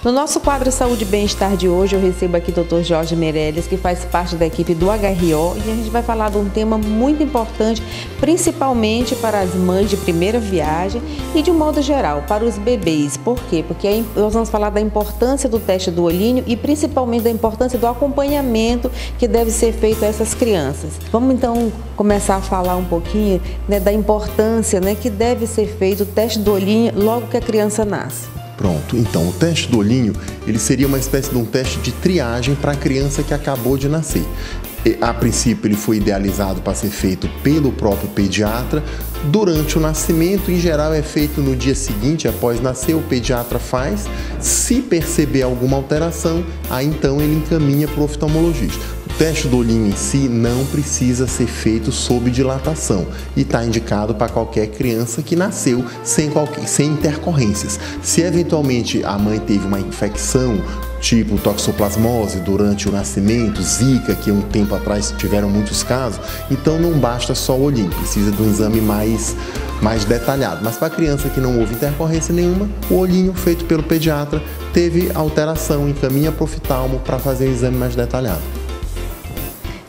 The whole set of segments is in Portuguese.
No nosso quadro Saúde e Bem-Estar de hoje, eu recebo aqui o Dr. Jorge Meirelles, que faz parte da equipe do HRO, e a gente vai falar de um tema muito importante, principalmente para as mães de primeira viagem e, de um modo geral, para os bebês. Por quê? Porque nós vamos falar da importância do teste do olhinho e, principalmente, da importância do acompanhamento que deve ser feito a essas crianças. Vamos, então, começar a falar um pouquinho, né, da importância, né, que deve ser feito o teste do olhinho logo que a criança nasce. Pronto, então o teste do olhinho, ele seria uma espécie de um teste de triagem para a criança que acabou de nascer. A princípio ele foi idealizado para ser feito pelo próprio pediatra. Durante o nascimento, em geral é feito no dia seguinte, após nascer, o pediatra faz. Se perceber alguma alteração, aí então ele encaminha para o oftalmologista. O teste do olhinho em si não precisa ser feito sob dilatação e está indicado para qualquer criança que nasceu sem intercorrências. Se eventualmente a mãe teve uma infecção, tipo toxoplasmose durante o nascimento, zika, que um tempo atrás tiveram muitos casos, então não basta só o olhinho, precisa de um exame mais detalhado. Mas para a criança que não houve intercorrência nenhuma, o olhinho feito pelo pediatra teve alteração, encaminha para o oftalmo para fazer um exame mais detalhado.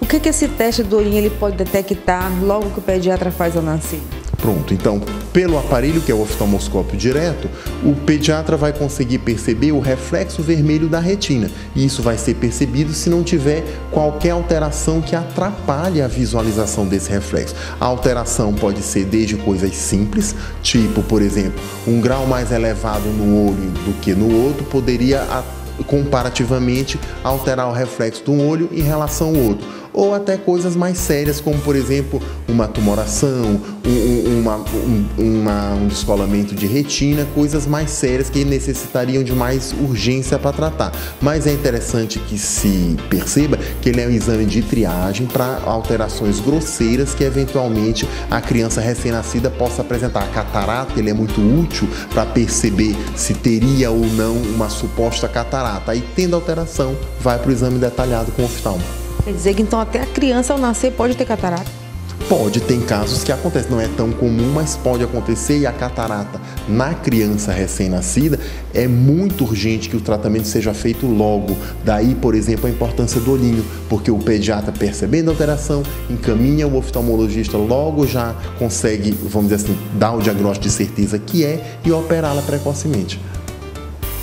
O que esse teste do olhinho ele pode detectar logo que o pediatra faz ao nascer? Pronto, então, pelo aparelho, que é o oftalmoscópio direto, o pediatra vai conseguir perceber o reflexo vermelho da retina. E isso vai ser percebido se não tiver qualquer alteração que atrapalhe a visualização desse reflexo. A alteração pode ser desde coisas simples, tipo, por exemplo, um grau mais elevado no olho do que no outro poderia comparativamente alterar o reflexo de um olho em relação ao outro. Ou até coisas mais sérias, como por exemplo uma tumoração, um descolamento de retina, coisas mais sérias que necessitariam de mais urgência para tratar. Mas é interessante que se perceba que ele é um exame de triagem para alterações grosseiras que eventualmente a criança recém-nascida possa apresentar. A catarata ele é muito útil para perceber se teria ou não uma suposta catarata. Aí, tendo alteração, vai para o exame detalhado com o oftalmo. Quer dizer que então até a criança ao nascer pode ter catarata? Pode, tem casos que acontecem, não é tão comum, mas pode acontecer, e a catarata na criança recém-nascida é muito urgente que o tratamento seja feito logo. Daí, por exemplo, a importância do olhinho, porque o pediatra, percebendo a alteração, encaminha o oftalmologista, logo já consegue, vamos dizer assim, dar o diagnóstico de certeza que é e operá-la precocemente.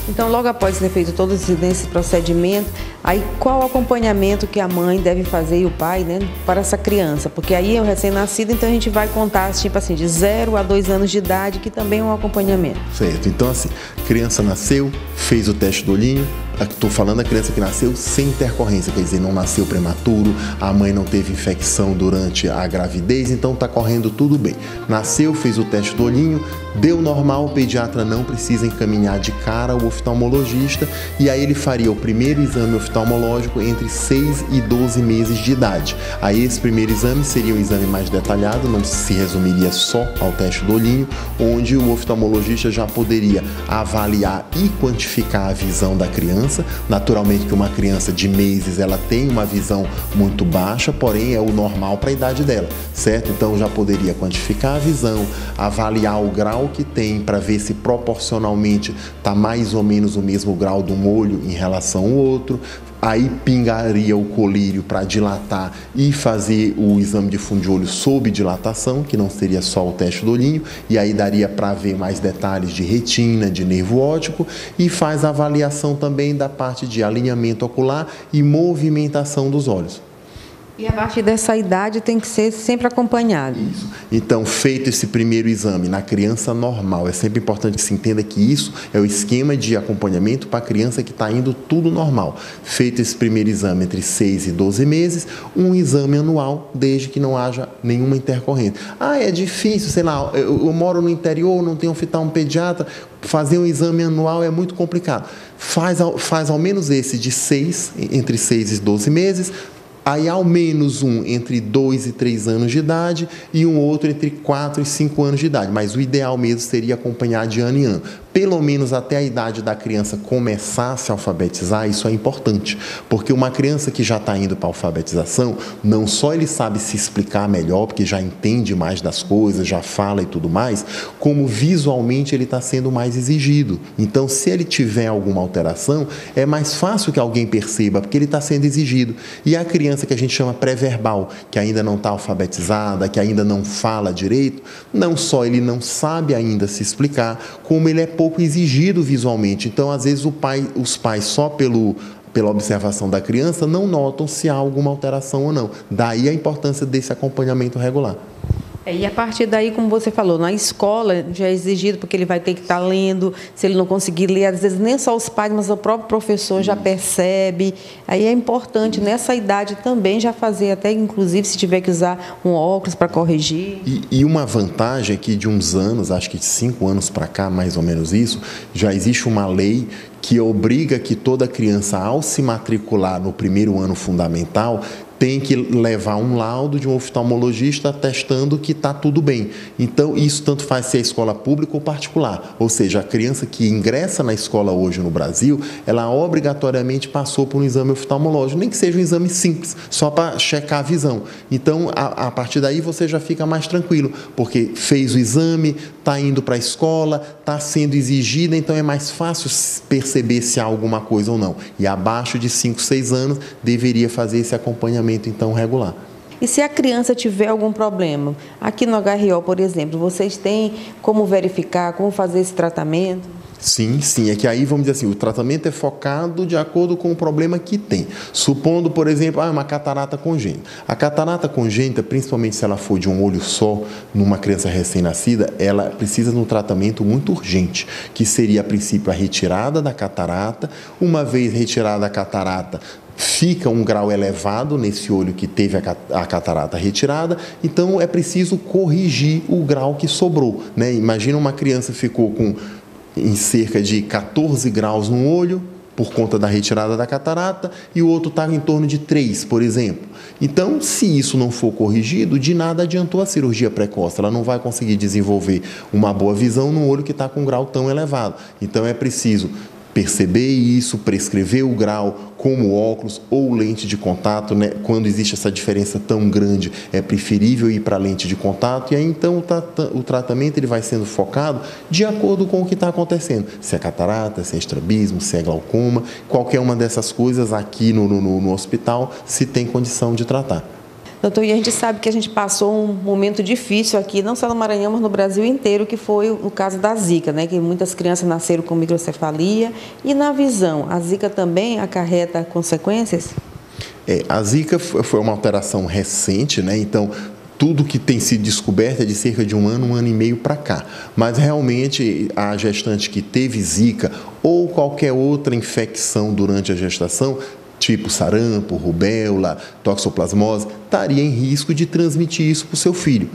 Então, logo após ter feito todo esse procedimento, aí qual o acompanhamento que a mãe deve fazer e o pai, né, para essa criança? Porque aí é o recém-nascido, então a gente vai contar, tipo assim, de 0 a 2 anos de idade, que também é um acompanhamento. Certo. Então, assim, criança nasceu, fez o teste do olhinho. Estou falando da criança que nasceu sem intercorrência, quer dizer, não nasceu prematuro, a mãe não teve infecção durante a gravidez, então está correndo tudo bem. Nasceu, fez o teste do olhinho, deu normal, o pediatra não precisa encaminhar de cara ao oftalmologista, e aí ele faria o primeiro exame oftalmológico entre 6 e 12 meses de idade. Aí esse primeiro exame seria um exame mais detalhado, não se resumiria só ao teste do olhinho, onde o oftalmologista já poderia avaliar e quantificar a visão da criança. Naturalmente que uma criança de meses ela tem uma visão muito baixa, porém é o normal para a idade dela, certo? Então já poderia quantificar a visão, avaliar o grau que tem para ver se proporcionalmente está mais ou menos o mesmo grau de um olho em relação ao outro. Aí pingaria o colírio para dilatar e fazer o exame de fundo de olho sob dilatação, que não seria só o teste do olhinho, e aí daria para ver mais detalhes de retina, de nervo óptico, e faz a avaliação também da parte de alinhamento ocular e movimentação dos olhos. E a partir dessa idade tem que ser sempre acompanhado. Isso. Então, feito esse primeiro exame na criança normal, é sempre importante que se entenda que isso é o esquema de acompanhamento para a criança que está indo tudo normal. Feito esse primeiro exame entre 6 e 12 meses, um exame anual, desde que não haja nenhuma intercorrência. Ah, é difícil, sei lá, eu moro no interior, não tenho oftalmo pediatra, fazer um exame anual é muito complicado. Faz ao menos esse de 6, entre 6 e 12 meses, aí ao menos um entre 2 e 3 anos de idade e um outro entre 4 e 5 anos de idade. Mas o ideal mesmo seria acompanhar de ano em ano. pelo menos até a idade da criança começar a se alfabetizar, isso é importante, porque uma criança que já está indo para a alfabetização, não só ele sabe se explicar melhor, porque já entende mais das coisas, já fala e tudo mais, como visualmente ele está sendo mais exigido. Então, se ele tiver alguma alteração, é mais fácil que alguém perceba, porque ele está sendo exigido. E a criança que a gente chama pré-verbal, que ainda não está alfabetizada, que ainda não fala direito, não só ele não sabe ainda se explicar, como ele é pouco exigido visualmente. Então, às vezes, os pais, só pela observação da criança, não notam se há alguma alteração ou não. Daí a importância desse acompanhamento regular. E a partir daí, como você falou, na escola já é exigido, porque ele vai ter que estar lendo, se ele não conseguir ler, às vezes nem só os pais, mas o próprio professor já percebe. Aí é importante, nessa idade também, já fazer, até inclusive se tiver que usar um óculos para corrigir. E uma vantagem é que de uns anos, acho que de 5 anos para cá, mais ou menos isso, já existe uma lei que obriga que toda criança, ao se matricular no primeiro ano fundamental, tem que levar um laudo de um oftalmologista atestando que está tudo bem. Então, isso tanto faz se é escola pública ou particular. Ou seja, a criança que ingressa na escola hoje no Brasil, ela obrigatoriamente passou por um exame oftalmológico, nem que seja um exame simples, só para checar a visão. Então, a partir daí você já fica mais tranquilo, porque fez o exame, está indo para a escola, está sendo exigida, então é mais fácil perceber se há alguma coisa ou não. E abaixo de 5, 6 anos, deveria fazer esse acompanhamento então regular. E se a criança tiver algum problema? Aqui no HRO, por exemplo, vocês têm como verificar, como fazer esse tratamento? Sim, é que aí, vamos dizer assim, o tratamento é focado de acordo com o problema que tem. Supondo, por exemplo, uma catarata congênita. A catarata congênita, principalmente se ela for de um olho só, numa criança recém-nascida, ela precisa de um tratamento muito urgente, que seria, a princípio, a retirada da catarata. Uma vez retirada a catarata, fica um grau elevado nesse olho que teve a catarata retirada, então é preciso corrigir o grau que sobrou, né? Imagina uma criança ficou em cerca de 14 graus no olho, por conta da retirada da catarata, e o outro está em torno de 3, por exemplo. Então, se isso não for corrigido, de nada adiantou a cirurgia precoce, ela não vai conseguir desenvolver uma boa visão no olho que está com um grau tão elevado. Então, é preciso perceber isso, prescrever o grau como óculos ou lente de contato, né? Quando existe essa diferença tão grande, é preferível ir para a lente de contato, e aí então o tratamento ele vai sendo focado de acordo com o que está acontecendo. Se é catarata, se é estrabismo, se é glaucoma, qualquer uma dessas coisas aqui no hospital se tem condição de tratar. Doutor, e a gente sabe que a gente passou um momento difícil aqui, não só no Maranhão, mas no Brasil inteiro, que foi o caso da Zika, né? Que muitas crianças nasceram com microcefalia. E na visão, a Zika também acarreta consequências? A Zika foi uma alteração recente, né? Então, tudo que tem sido descoberto é de cerca de um ano e meio para cá. Mas, realmente, a gestante que teve Zika ou qualquer outra infecção durante a gestação, tipo sarampo, rubéola, toxoplasmose, estaria em risco de transmitir isso para o seu filho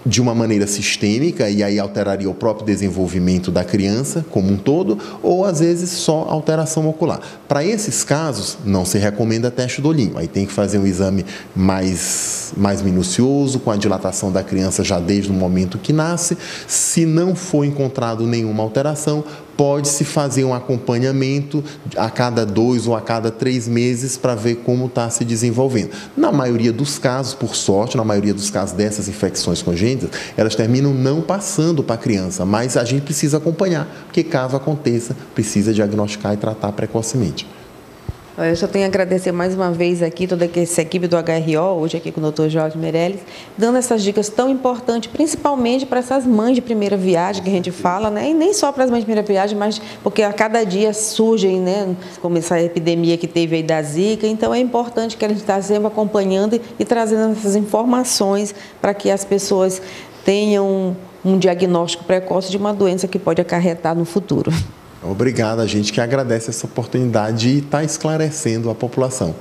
de uma maneira sistêmica, e aí alteraria o próprio desenvolvimento da criança como um todo, ou às vezes só alteração ocular. Para esses casos, não se recomenda teste do olhinho, aí tem que fazer um exame mais minucioso, com a dilatação da criança já desde o momento que nasce. Se não for encontrado nenhuma alteração, pode-se fazer um acompanhamento a cada 2 ou a cada 3 meses para ver como está se desenvolvendo. Na maioria dos casos, por sorte, na maioria dos casos dessas infecções congênitas, elas terminam não passando para a criança, mas a gente precisa acompanhar, porque caso aconteça, precisa diagnosticar e tratar precocemente. Eu só tenho a agradecer mais uma vez aqui toda essa equipe do HRO, hoje aqui com o Dr. Jorge Meirelles, dando essas dicas tão importantes, principalmente para essas mães de primeira viagem que a gente fala, né? E nem só para as mães de primeira viagem, mas porque a cada dia surgem, né? Como essa epidemia que teve aí da Zika, então é importante que a gente está sempre acompanhando e trazendo essas informações para que as pessoas tenham um diagnóstico precoce de uma doença que pode acarretar no futuro. Obrigado, a gente que agradece essa oportunidade de estar esclarecendo a população.